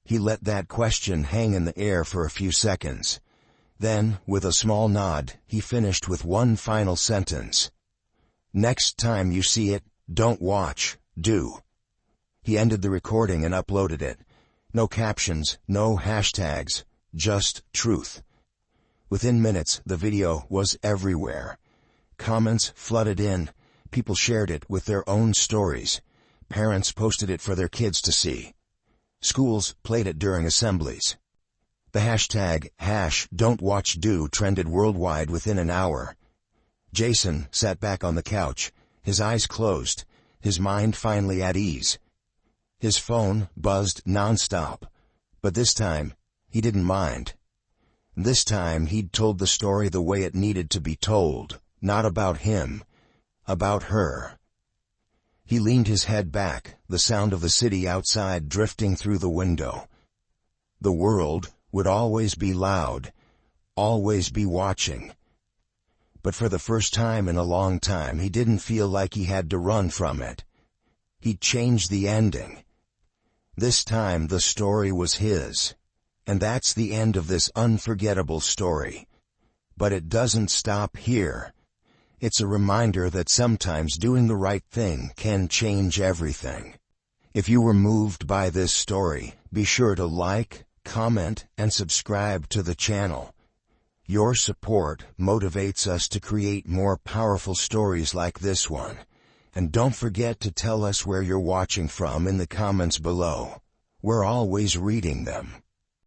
He let that question hang in the air for a few seconds. Then, with a small nod, he finished with one final sentence. Next time you see it, don't watch, do. He ended the recording and uploaded it. No captions, no hashtags, just truth. Within minutes, the video was everywhere. Comments flooded in. People shared it with their own stories. Parents posted it for their kids to see. Schools played it during assemblies. The hashtag #Don'tWatchDo trended worldwide within an hour. Jason sat back on the couch, his eyes closed, his mind finally at ease. His phone buzzed nonstop, but this time, he didn't mind. This time he'd told the story the way it needed to be told, not about him, about her. He leaned his head back, the sound of the city outside drifting through the window. The world would always be loud, always be watching. But for the first time in a long time, he didn't feel like he had to run from it. He'd changed the ending. This time the story was his. And that's the end of this unforgettable story. But it doesn't stop here. It's a reminder that sometimes doing the right thing can change everything. If you were moved by this story, be sure to like, comment, and subscribe to the channel. Your support motivates us to create more powerful stories like this one. And don't forget to tell us where you're watching from in the comments below. We're always reading them.